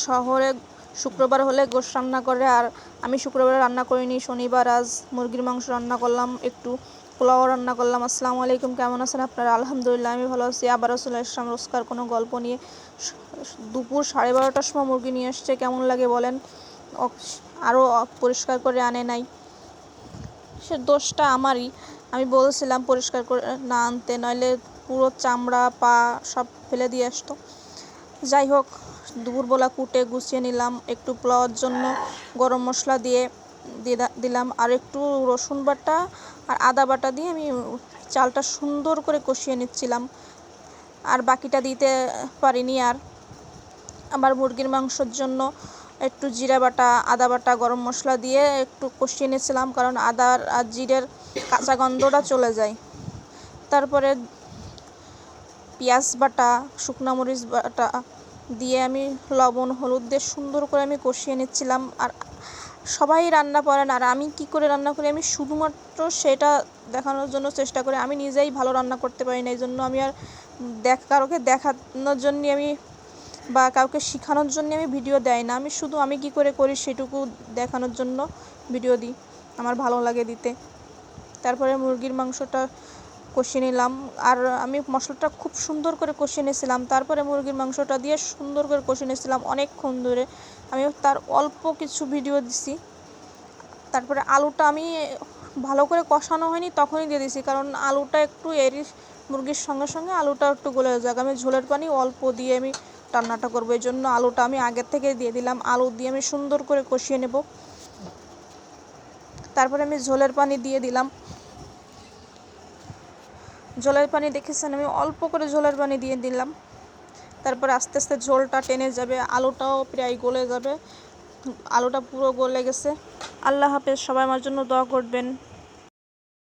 শহরে শুক্রবার হলে গোশত রান্না করে, আর আমি শুক্রবারে রান্না করিনি, শনিবার আজ মুরগির মাংস রান্না করলাম, একটু পোলাও রান্না করলাম। আসসালামু আলাইকুম, কেমন আছেন আপনারা? আলহামদুলিল্লাহ আমি ভালো আছি। আবারও চলে আসলাম রোজকার কোনো গল্প নিয়ে। দুপুর 12:30টার সময় মুরগি নিয়ে আসছে, কেমন লাগে বলেন? আরও পরিষ্কার করে আনে নাই, সে দোষটা আমারই। আমি বলছিলাম পরিষ্কার করে না আনতে, নইলে পুরো চামড়া পা সব ফেলে দিয়ে আসতো। যাই হোক, দুপুরবেলা কুটে গুছিয়ে নিলাম, একটু পোলাওয়ার জন্য গরম মশলা দিয়ে দিলাম, আর একটু রসুন বাটা আর আদা বাটা দিয়ে আমি চালটা সুন্দর করে কষিয়ে নিচ্ছিলাম, আর বাকিটা দিতে পারিনি। আর আবার মুরগির মাংসের জন্য একটু জিরা বাটা, আদা বাটা, গরম মশলা দিয়ে একটু কষিয়ে নিয়েছিলাম, কারণ আদার আর জিরের কাঁচা গন্ধটা চলে যায়। তারপরে পেঁয়াজ বাটা, শুকনো মরিচ বাটা দিয়ে আমি লবণ হলুদ দিয়ে সুন্দর করে আমি কষিয়ে নিচ্ছিলাম। আর সবাই রান্না করেন, আর আমি কি করে রান্না করি আমি শুধুমাত্র সেটা দেখানোর জন্য চেষ্টা করি। আমি নিজেই ভালো রান্না করতে পারি না, এই জন্য আমি আর কাউকে দেখানোর জন্য আমি বা কাউকে শেখানোর জন্য আমি ভিডিও দেয় না। আমি শুধু আমি কি করে করি সেটুকু দেখানোর জন্য ভিডিও দিই, আমার ভালো লাগে দিতে। তারপরে মুরগির মাংসটা কষিয়ে নিলাম, আর আমি মশলাটা খুব সুন্দর করে কষিয়ে নিয়েছিলাম। তারপরে মুরগির মাংসটা দিয়ে সুন্দর করে কষিয়ে নিয়েছিলাম অনেকক্ষণ ধরে। আমি তার অল্প কিছু ভিডিও দিছি। তারপরে আলুটা আমি ভালো করে কষানো হয়নি তখনই দিয়ে দিয়েছি, কারণ আলুটা একটু মুরগির সঙ্গে সঙ্গে আলুটা একটু গলে যাক। আমি ঝোলের পানি অল্প দিয়ে আমি রান্নাটা করবো, এই জন্য আলুটা আমি আগের থেকে দিয়ে দিলাম। আলু দিয়ে আমি সুন্দর করে কষিয়ে নেব। তারপরে আমি ঝোলের পানি দিয়ে দিলাম। ঝোলের পানি দেখেছেন, আমি অল্প করে ঝোলের পানি দিয়ে দিলাম। তারপর আস্তে আস্তে ঝোলটা টেনে যাবে, আলুটাও প্রায় গলে যাবে। আলুটা পুরো গলে গেছে। আল্লাহ হাফেজ, সবাই আমার জন্য দোয়া করবেন।